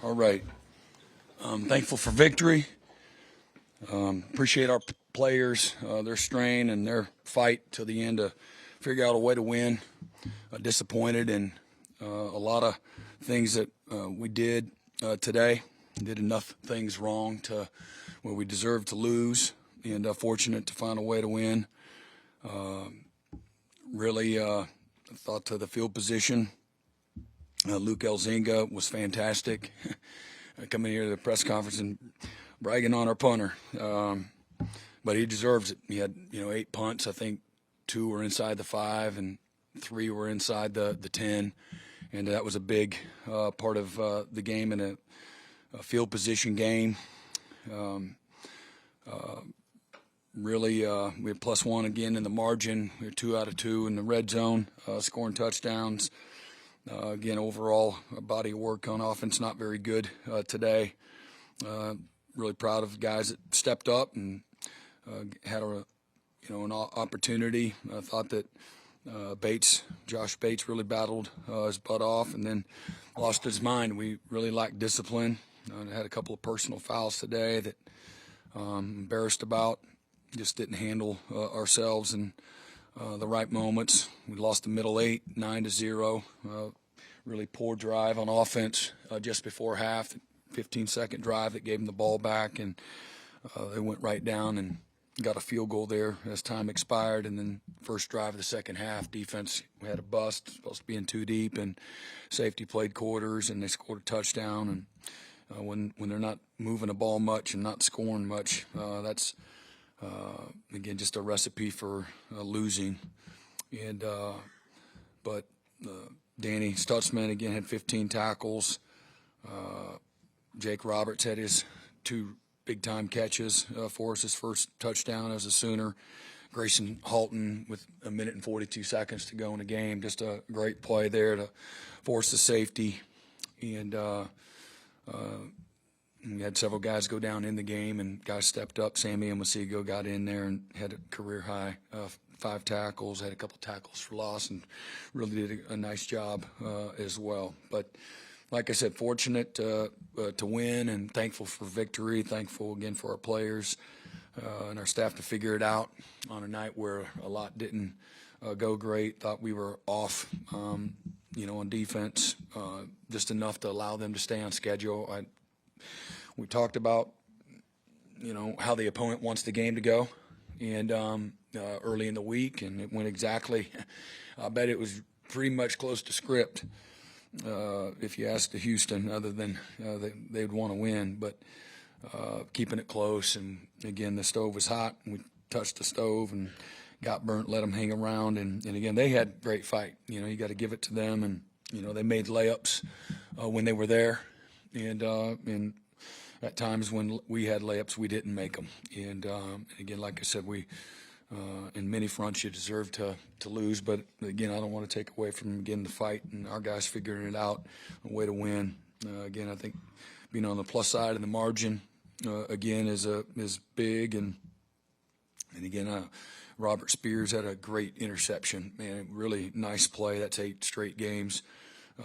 All right. Thankful for victory. Appreciate our players, their strain and their fight to the end to figure out a way to win. Disappointed in a lot of things that we did today. Did enough things wrong to where we deserved to lose, and fortunate to find a way to win. Really thought to the field position. Luke Elzinga was fantastic. Coming here to the press conference and bragging on our punter, but he deserves it. He had 8 punts. I think 2 were inside the 5 and 3 were inside the 10, and that was a big part of the game in a field position game. Really, we had +1 again in the margin. We were 2 out of 2 in the red zone, scoring touchdowns. Again, overall, body of work on offense not very good today. Really proud of the guys that stepped up and had an opportunity. I thought that Josh Bates really battled his butt off and then lost his mind. We really lacked discipline. Had a couple of personal fouls today that embarrassed about. Just didn't handle ourselves in the right moments. We lost the middle 8, 9-0. Really poor drive on offense just before half. 15-second drive that gave them the ball back, and they went right down and got a field goal there as time expired. And then first drive of the second half, defense, we had a bust, supposed to be in too deep, and safety played quarters, and they scored a touchdown. And when they're not moving the ball much and not scoring much, that's again just a recipe for losing. And but Danny Stutzman again had 15 tackles. Jake Roberts had his 2 big-time catches for us, his first touchdown as a Sooner. Grayson Halton with 1 minute and 42 seconds to go in the game. Just a great play there to force the safety. And we had several guys go down in the game, and guys stepped up. Sammy Amasigo got in there and had a career-high 5 tackles, had a couple tackles for loss, and really did a nice job as well. But like I said, fortunate to win and thankful for victory, thankful again for our players and our staff to figure it out on a night where a lot didn't go great. Thought we were off, on defense, just enough to allow them to stay on schedule. We talked about, how the opponent wants the game to go, and early in the week, and it went exactly. I bet it was pretty much close to script. If you asked the Houston, other than they'd want to win, but keeping it close. And again, the stove was hot. And we touched the stove and got burnt. Let them hang around, and again, they had great fight. You got to give it to them, and they made layups when they were there, and at times when we had layups, we didn't make them. And again, like I said, we. In many fronts, you deserve to lose, but again, I don't want to take away from again the fight and our guys figuring it out, a way to win. Again, I think being on the plus side of the margin again is big, and again, Robert Spears had a great interception. Man, really nice play. That's 8 straight games.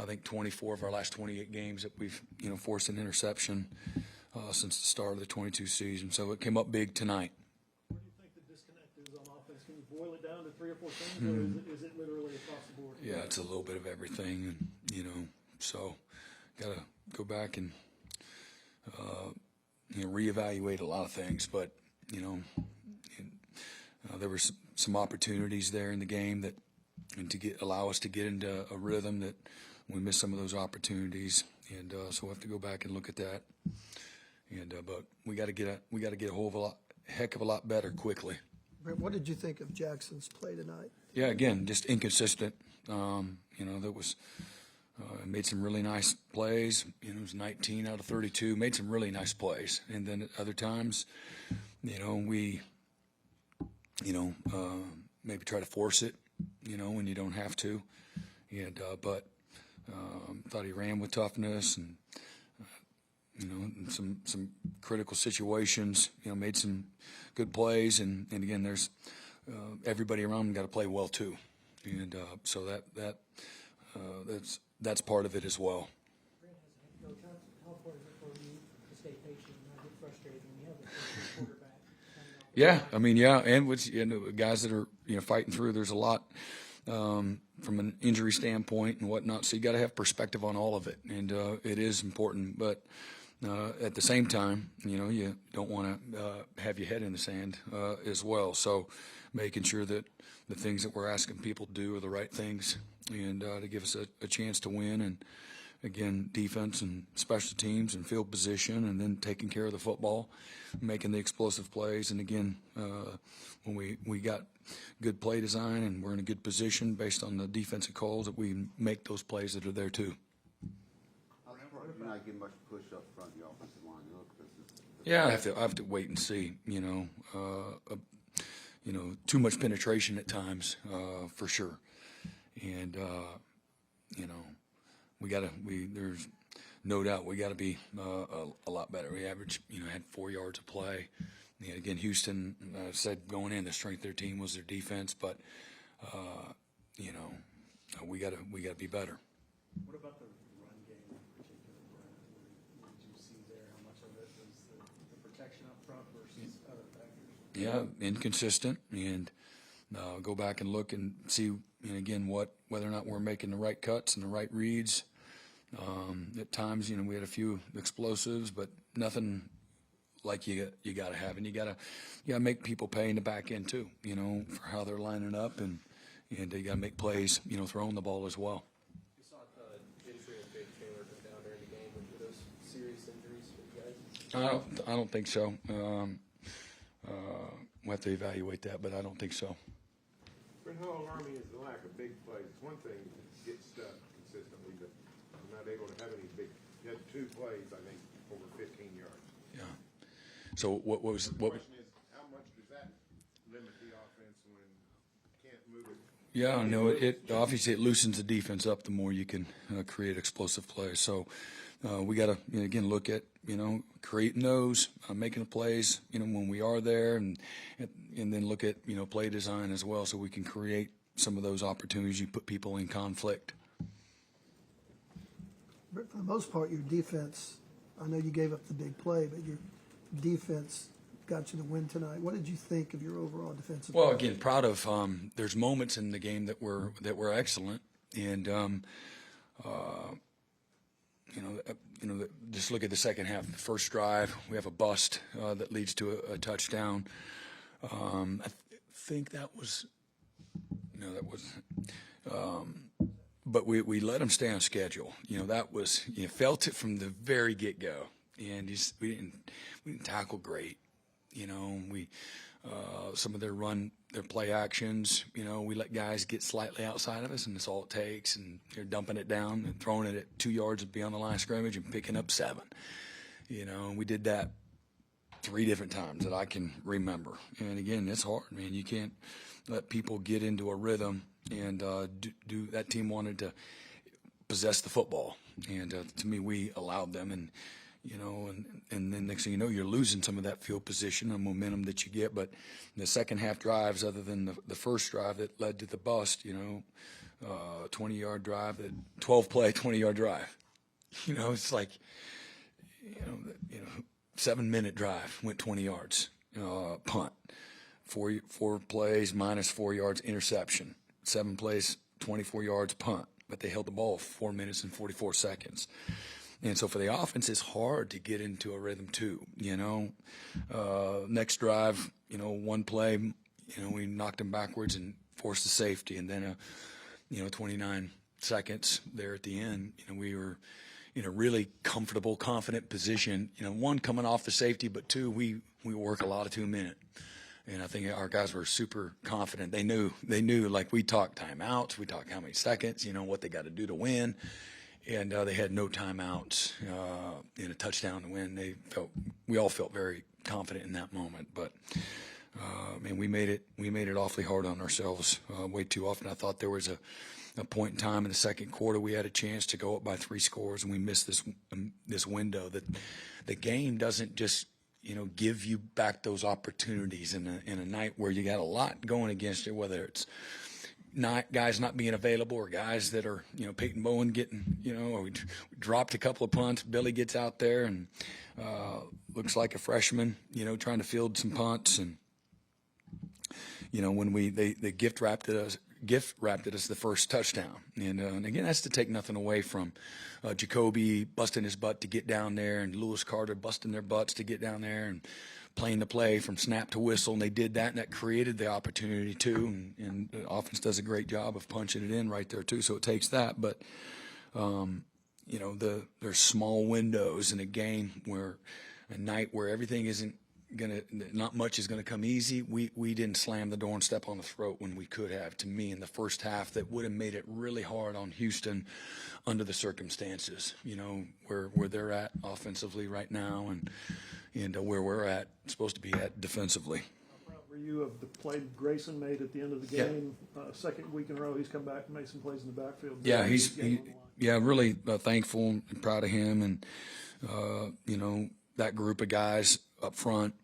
I think 24 of our last 28 games that we've forced an interception since the start of the 22 season. So it came up big tonight. Boil it down to 3 or 4 things, or is it literally across the board? Yeah, it's a little bit of everything, and so got to go back and reevaluate a lot of things. But there were some opportunities there in the game to allow us to get into a rhythm that we missed some of those opportunities, and so we'll have to go back and look at that. And but we got to get a heck of a lot better quickly. Brent, what did you think of Jackson's play tonight? Yeah, again, just inconsistent. That was made some really nice plays. It was 19 out of 32. Made some really nice plays, and then at other times, we, maybe try to force it, when you don't have to. And but thought he ran with toughness and. In some critical situations, that's some good plays, and again, there's everybody around him got to play well too, and so that's part of it as well. Brent, has the head Coach, how important is it for you to stay patient and not get frustrated when you have a first quarterback? Yeah, I mean, yeah, and with guys that are fighting through, there's a lot from an injury standpoint and whatnot. So you got to have perspective on all of it, and it is important. But at the same time, you don't want to have your head in the sand as well. So making sure that the things that we're asking people to do are the right things, and to give us a chance to win. And again, defense and special teams and field position, and then taking care of the football, making the explosive plays. And again, when we got good play design and we're in a good position based on the defensive calls, that we make those plays that are there too. You're not getting much push up front in the offensive line. Yeah, I have to wait and see. Too much penetration at times, for sure. And there's no doubt we got to be a lot better. We averaged, had 4 yards of play. And again, Houston said going in, the strength of their team was their defense, but we got to be better. What about the run game in particular, Brent? What did you see there? How much of it was the protection up front versus other factors? Yeah, inconsistent, and go back and look and see, again, whether or not we're making the right cuts and the right reads. At times, we had a few explosives, but nothing like you got to have, and you got to make people pay in the back end too, for how they're lining up, and you got to make plays, throwing the ball as well. You saw Gentry and Jake Taylor go down during the game. Were those serious injuries for you guys? I don't think so. We'll have to evaluate that, but I don't think so. Brent, how alarming is the lack of big plays? It's one thing to get stuff consistently, but I'm not able to have any big. You had 2 plays, I think, over 15 yards. Yeah. So what The question is, how much does that limit the offense when you can't move it? Yeah, no, it obviously it loosens the defense up the more you can create explosive plays. So we got to again look at creating those, making the plays when we are there, and then look at play design as well, so we can create some of those opportunities. You put people in conflict. But for the most part, your defense, I know you gave up the big play, but your defense got you the win tonight. What did you think of your overall defensive Well, play? again, proud of. There's moments in the game that were excellent, and just look at the second half. The first drive, we have a bust that leads to a touchdown. I think that was but we let them stay on schedule. That was felt it from the very get go, and we didn't tackle great. We some of their play actions, we let guys get slightly outside of us, and that's all it takes, and they're dumping it down and throwing it at 2 yards beyond the line of scrimmage and picking up 7. And we did that 3 different times that I can remember. And again, it's hard, man. You can't let people get into a rhythm, and do that. Team wanted to possess the football, and to me, we allowed them, and and then next thing you know, you're losing some of that field position and momentum that you get. But the second half drives, other than the first drive that led to the bust, 20-yard drive, that 12-play 20-yard drive. It's like 7-minute drive went 20 yards, punt, 4 plays minus 4 yards interception, 7 plays 24 yards punt, but they held the ball 4 minutes and 44 seconds. And so for the offense, it's hard to get into a rhythm too. Next drive, 1 play, we knocked them backwards and forced the safety, and then 29 seconds there at the end. We were in a really comfortable, confident position. 1, coming off the safety, but 2, we work a lot of 2-minute. And I think our guys were super confident. They knew, like, we talked timeouts, we talked how many seconds, what they got to do to win. And they had no timeouts in a touchdown to win. We all felt very confident in that moment. But man, we made it awfully hard on ourselves way too often. I thought there was a point in time in the second quarter we had a chance to go up by 3 scores, and we missed this window. That the game doesn't just give you back those opportunities in a night where you got a lot going against you, whether it's not guys not being available or guys that are, Peyton Bowen getting, or we dropped a couple of punts. Billy gets out there and looks like a freshman, trying to field some punts. And, when they gift wrapped it us the first touchdown. And again, that's to take nothing away from Jacoby busting his butt to get down there and Lewis Carter busting their butts to get down there and playing the play from snap to whistle. And they did that, and that created the opportunity too. And the offense does a great job of punching it in right there too. So it takes that. But, there's small windows in a game a night where everything isn't not much is gonna come easy. We didn't slam the door and step on the throat when we could have. To me, in the first half, that would have made it really hard on Houston under the circumstances. Where they're at offensively right now, and where we're supposed to be at defensively. How proud were you of the play Grayson made at the end of the game? Second week in a row, he's come back and made some plays in the backfield. Yeah, really thankful and proud of him, and that group of guys up front.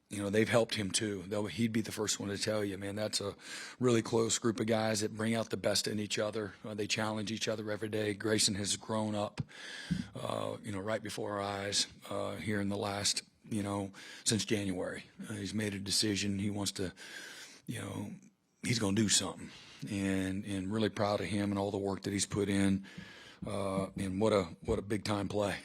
They've helped him too. He'd be the first one to tell you, man, that's a really close group of guys that bring out the best in each other. They challenge each other every day. Grayson has grown up, right before our eyes here in the last, since January. He's made a decision. He wants to, he's going to do something, and really proud of him and all the work that he's put in. And what a big time play,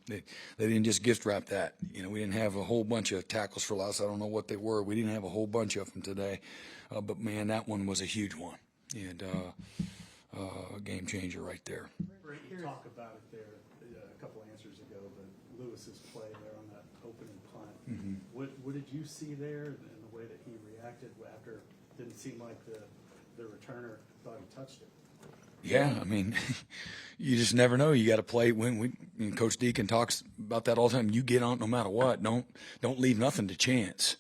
they didn't just gift wrap that, we didn't have a whole bunch of tackles for loss. I don't know what they were. We didn't have a whole bunch of them today. But man, that one was a huge one, and a game changer right there. Brent, you talk about it there a couple answers ago, but Lewis's play there on that opening punt. Mm-hmm. What did you see there in the way that he reacted after it didn't seem like the returner thought he touched it? Yeah, I mean, you just never know. You got to play when Coach Deacon talks about that all the time. You get on no matter what. Don't leave nothing to chance,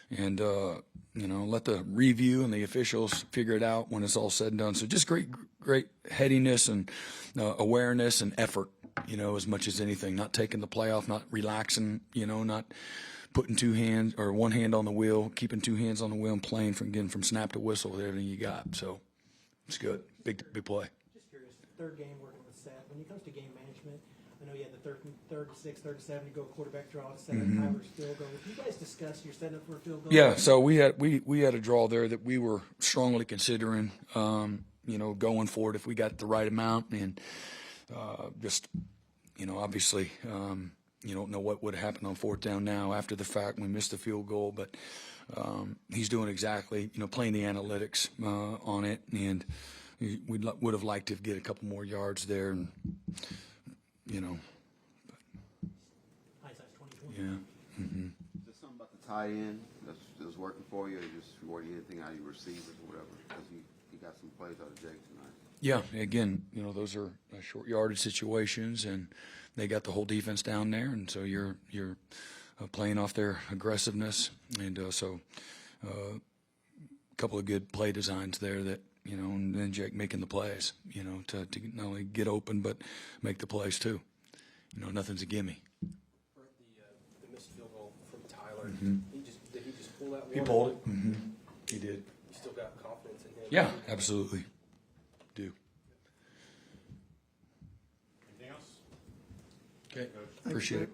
and let the review and the officials figure it out when it's all said and done. So just great headiness and awareness and effort. As much as anything, not taking the play off, not relaxing. Not putting two hands or one hand on the wheel, keeping two hands on the wheel, and playing from snap to whistle with everything you got. So it's good. Big play. Just curious, third game working with Seth. When it comes to game management, I know you had the third to 6, third to 7, you go quarterback draw to 7, Tyler's field goal. Did you guys discuss your setup for a field goal? Yeah, so we had a draw there that we were strongly considering, going for it if we got the right amount, and obviously, you don't know what would happen on fourth down now after the fact. We missed the field goal, but he's doing exactly, playing the analytics on it, and we would have liked to get a couple more yards there, and Hindsight's 20/20. yeah. Mm-hmm. Is there something about the tight end that's working for you, or just were you anything out of your receivers or whatever? Because he got some plays out of Jake tonight. Yeah, again, those are short yardage situations, and they got the whole defense down there, and so you're playing off their aggressiveness, and so a couple of good play designs there that and then Jake making the plays, to not only get open but make the plays too. Nothing's a gimme. The missed field goal from Tyler. Mm-hmm. Did he just pull that one? He pulled it. Mm-hmm. He did. You still got confidence in him? Yeah, absolutely. Do. Anything else? Okay. Appreciate it.